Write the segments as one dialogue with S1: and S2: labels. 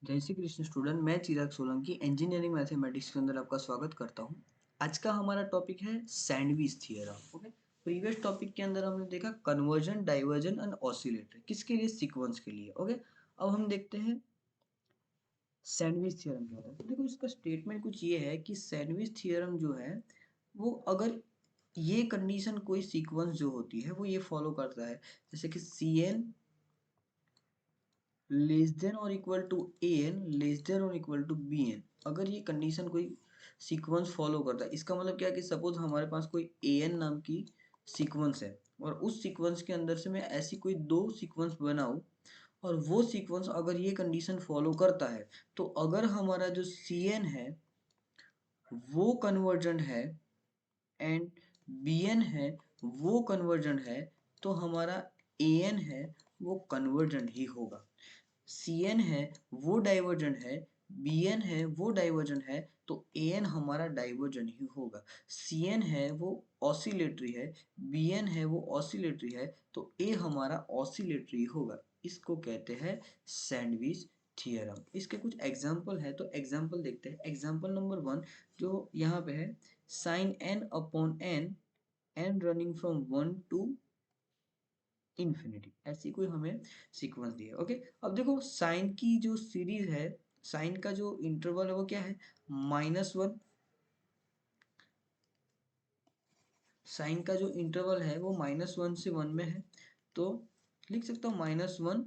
S1: जय श्री कृष्ण स्टूडेंट। मैं चिराग Solanki engineering mathematics के अंदर आपका स्वागत करता हूं। आज का हमारा टॉपिक है sandwich theorem. Okay, previous topic के अंदर हमने देखा कन्वर्जन, डाइवर्जन एंड ऑसिलेटर, किसके लिए? सीक्वेंस के लिए। ओके, अब हम देखते हैं सैंडविच थ्योरम क्या होता है। तो देखो, इसका स्टेटमेंट कुछ ये है कि सैंडविच थ्योरम जो है वो अगर ये कंडीशन कोई सीक्वेंस जो होती है वो ये फॉलो करता है, जैसे कि C n less than or equal to a n less than or equal to b n, अगर ये कंडीशन कोई सीक्वेंस फॉलो करता है, इसका मतलब क्या है कि सपोज हमारे पास कोई ए एन नाम की सीक्वेंस है और उस सीक्वेंस के अंदर से मैं ऐसी कोई दो सीक्वेंस बनाऊं और वो सीक्वेंस अगर ये कंडीशन फॉलो करता है, तो अगर हमारा जो सी एन है वो कन्वर्जेंट है एंड बी एन है वो कन्वर्जेंट है, तो हमारा ए एन है वो कन्वर्जेंट ही होगा। सी एन है वो डाइवर्जेंट है, बी एन है वो डाइवर्जेंट है, तो ए एन हमारा डाइवर्जेंट ही होगा। सी एन है वो ऑसिलेटरी है, बी एन है वो ऑसिलेटरी है, तो ए हमारा ऑसिलेटरी होगा। इसको कहते हैं सैंडविच थियरम। इसके कुछ एग्जाम्पल है, तो एग्जाम्पल देखते हैं। एग्जाम्पल नंबर 1 जो यहाँ पे है, sine n upon n, n running from 1 to infinity, ऐसी कोई हमें सीक्वेंस दी है। ओके, अब देखो साइन की जो सीरीज है, साइन का जो इंटरवल है वो क्या है? -1। साइन का जो इंटरवल है वो -1 से 1 में है, तो लिख सकता हूँ -1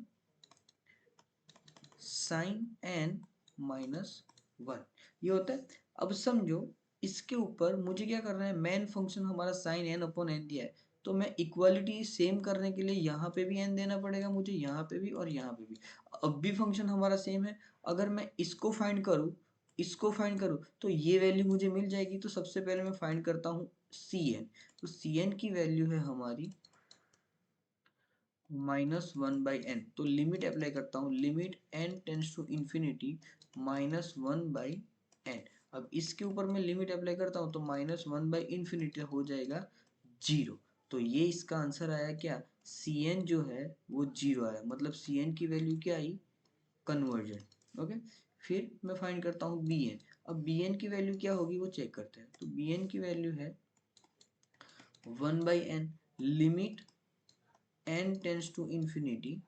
S1: साइन एन -1, ये होता है। अब समझो इसके ऊपर मुझे क्या करना है, मेन फंक्शन हमारा साइन एन अपॉन एन दिया है, तो मैं इक्वालिटी सेम करने के लिए यहाँ पे भी एन देना पड़ेगा मुझे, यहाँ पे भी और यहाँ पे भी। अब भी फंक्शन हमारा सेम है, अगर मैं इसको फाइंड करूँ, इसको फाइंड करूँ, तो ये वैल्यू मुझे मिल जाएगी। तो सबसे पहले मैं फाइंड करता हूँ सी एन, तो सी एन की वैल्यू है हमारी -1/n, तो लिमिट अप्लाई करता हूँ, limit n tends to infinity -1/n। अब इसके ऊपर मैं लिमिट अप्लाई करता हूँ तो -1/इंफिनिटी हो जाएगा 0। तो ये इसका आंसर आया क्या? Cn जो है वो 0 आया, मतलब Cn की वैल्यू क्या आई? कन्वर्जन। ओके, फिर मैं फाइंड करता हूँ Bn। अब Bn की वैल्यू क्या होगी वो चेक करते हैं, तो Bn की वैल्यू है 1/n, limit n tends to infinity,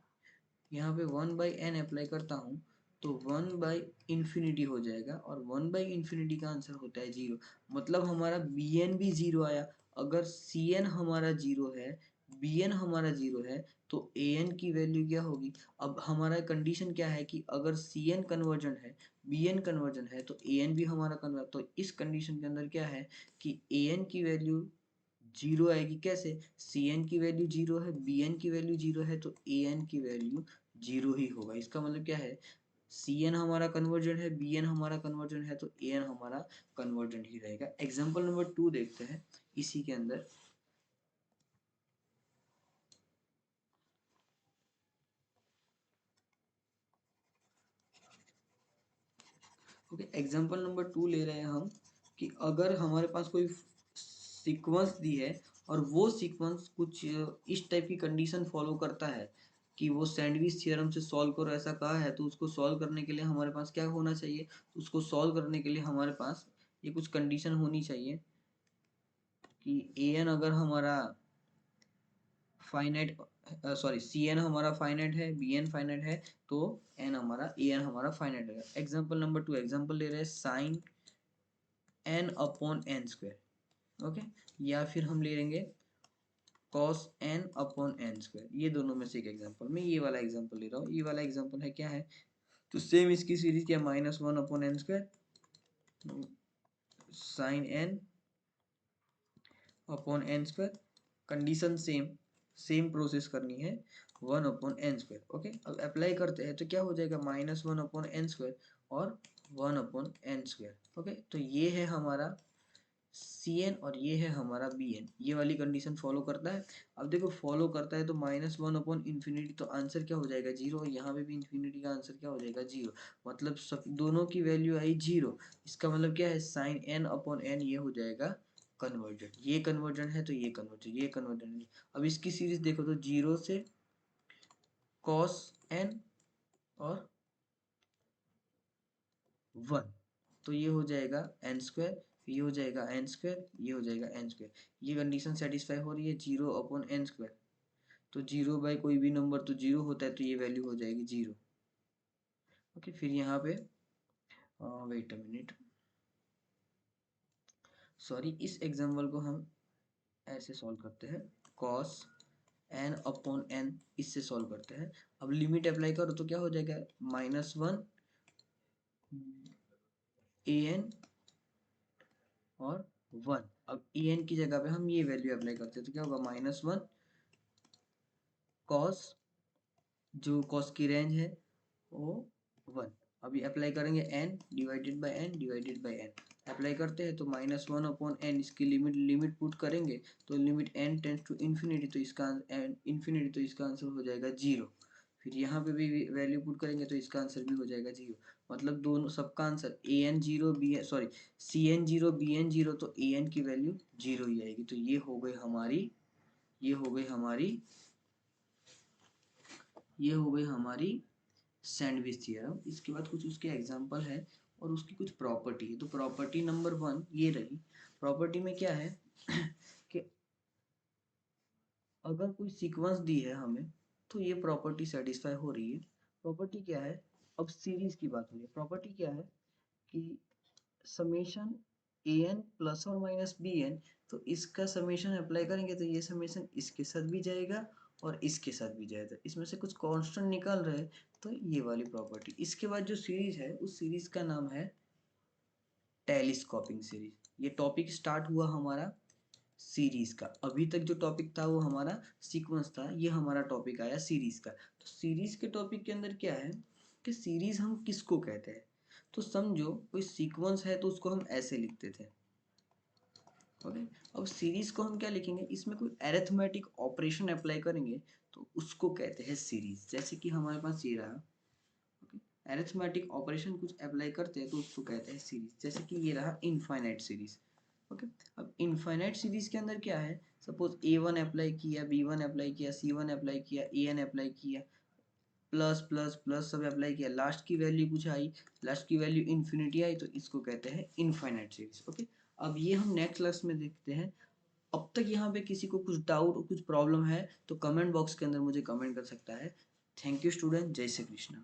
S1: यहाँ पे 1/n अप्लाई करता हूँ तो 1/इंफिनिटी हो जाएगा, और 1/इंफिनिटी का आंसर होता है 0, मतलब हमारा Bn भी 0 आया। अगर Cn हमारा 0 है, Bn हमारा 0 है, तो An की वैल्यू क्या होगी? अब हमारा कंडीशन क्या है कि अगर Cn कन्वर्जन है, Bn कन्वर्जन है, तो An भी हमारा कन्वर्जन, तो इस कंडीशन के अंदर क्या है कि An की वैल्यू 0 आएगी। कैसे? Cn की वैल्यू 0 है, Bn की वैल्यू 0 है, तो An की वैल्यू 0 ही होगा। इसका मतलब क्या है? Cn हमारा कन्वर्जन है, Bn हमारा कन्वर्जन है, तो An हमारा कन्वर्जन ही रहेगा। एग्जाम्पल नंबर 2 देखते हैं इसी के अंदर। ओके, एग्जाम्पल नंबर 2 ले रहे हैं हम कि अगर हमारे पास कोई सीक्वेंस दी है और वो सीक्वेंस कुछ इस टाइप की कंडीशन फॉलो करता है कि वो सैंडविच थ्योरम से सॉल्व करो ऐसा कहा है, तो उसको सॉल्व करने के लिए हमारे पास क्या होना चाहिए? तो उसको सॉल्व करने के लिए हमारे पास ये कुछ कंडीशन होनी चाहिए कि ए एन अगर हमारा फाइनाइट, सॉरी सी एन हमारा फाइनाइट है, बी एन फाइनाइट है, तो एन हमारा ए एन हमारा फाइनाइट है। एग्जाम्पल नंबर 2, एग्जाम्पल ले रहे हैं sine n upon n square. Okay, या फिर हम ले लेंगे cos n upon n square. ये दोनों में से एक एग्जांपल, मैं ये वाला एग्जांपल ले रहा हूँ। ये वाला एग्जांपल है क्या है? तो सेम इसकी सीरीज क्या, -1 upon n square sine n upon n square. Condition same, same process करनी है, 1 अपॉन एन स्क्वायर। ओके, अब अप्लाई करते हैं तो क्या हो जाएगा? -1 अपॉन एन स्क्वायर और 1 अपॉन एन स्क्वायर। ओके, तो ये है हमारा Cn और ये है हमारा Bn, ये वाली कंडीशन फॉलो करता है। अब देखो फॉलो करता है तो -1 अपॉन इंफिनिटी, तो आंसर क्या हो जाएगा? 0, और यहाँ पे भी इंफिनिटी का आंसर क्या हो जाएगा? 0, मतलब सब दोनों की वैल्यू आई 0। इसका मतलब क्या है? साइन एन अपॉन एन ये हो जाएगा कन्वर्जन, ये कन्वर्जन है तो ये कन्वर्जन, ये कन्वर्जन है। अब इसकी सीरीज देखो तो 0 से कॉस एन और 1, तो ये हो जाएगा एन स्क्वायर, ये हो जाएगा एन स्क्वायर, ये हो जाएगा एन स्क्वायर। ये कंडीशन सेटिस्फाई हो रही है 0/n²। तो 0 बाई कोई भी नंबर तो 0 होता है, तो ये वैल्यू हो जाएगी 0। ओके, फिर यहाँ पे वेट अ मिनट, सॉरी, इस एग्जाम्पल को हम ऐसे सॉल्व करते हैं, cos n/n इससे सॉल्व करते हैं। अब लिमिट अप्लाई करो तो क्या हो जाएगा, -1 an और 1। अब an की जगह पे हम ये वैल्यू अप्लाई करते हैं तो क्या होगा, -1 cos, जो cos की रेंज है वो 1। अभी अप्लाई करेंगे n divided by n divided by n, apply करते हैं तो -1/n, इसकी लिमिट पुट करेंगे तो limit n tends to infinity, तो इसका इन्फिनिटी, तो इसका आंसर हो जाएगा 0। फिर यहाँ पे भी वैल्यू पुट करेंगे तो इसका आंसर भी हो जाएगा 0। मतलब दोनों सबका answer an0 bn, sorry, cn0 bn0, तो an की वैल्यू 0 ही आएगी। तो ये हो गई हमारी, ये हो गई हमारी, ये हो गई हमारी सैंडविच थ्योरम। इसके बाद कुछ उसके एग्जांपल है और उसकी कुछ प्रॉपर्टी है। तो प्रॉपर्टी नंबर 1 ये रही। प्रॉपर्टी में क्या है कि अगर कोई सीक्वेंस दी है हमें तो ये प्रॉपर्टी सेटिस्फाई हो रही है। प्रॉपर्टी क्या है, अब सीरीज की बात हो रही है। प्रॉपर्टी क्या है कि समेशन an प्लस और माइनस bn, तो इसका समेशन अप्लाई करेंगे तो ये समेशन इसके साथ भी जाएगा और इसके साथ भी जाएगा, इसमें से कुछ कांस्टेंट निकल रहे, तो ये वाली प्रॉपर्टी। इसके बाद जो सीरीज है उस सीरीज का नाम है टेलीस्कोपिंग सीरीज। ये टॉपिक स्टार्ट हुआ हमारा सीरीज का, अभी तक जो टॉपिक था वो हमारा सीक्वेंस था, ये हमारा टॉपिक आया सीरीज का। तो सीरीज के टॉपिक के अंदर क्या है कि सीरीज हम किसको कहते हैं, तो समझो कोई सीक्वेंस है तो उसको हम ऐसे लिखते थे। ओके, अब सीरीज को हम क्या लिखेंगे, इसमें कोई अरिथमेटिक ऑपरेशन अप्लाई करेंगे तो उसको कहते हैं सीरीज। जैसे कि हमारे पास ये रहा, ओके, अरिथमेटिक ऑपरेशन कुछ अप्लाई करते हैं तो उसको कहते हैं सीरीज। जैसे कि ये रहा इनफाइनाइट सीरीज। ओके, अब इनफाइनाइट सीरीज के अंदर क्या है, सपोज a1 अप्लाई किया, b1 अप्लाई किया, c1 अप्लाई किया, an अप्लाई किया, प्लस प्लस प्लस सब अप्लाई किया, लास्ट की वैल्यू कुछ आई, लास्ट की वैल्यू इन्फिनिटी आई, तो इसको कहते हैं इनफाइनाइट सीरीज। ओके, अब ये हम नेक्स्ट क्लास में देखते हैं। अब तक यहाँ पे किसी को कुछ डाउट और कुछ प्रॉब्लम है तो कमेंट बॉक्स के अंदर मुझे कमेंट कर सकता है। थैंक यू स्टूडेंट, जय श्री कृष्णा।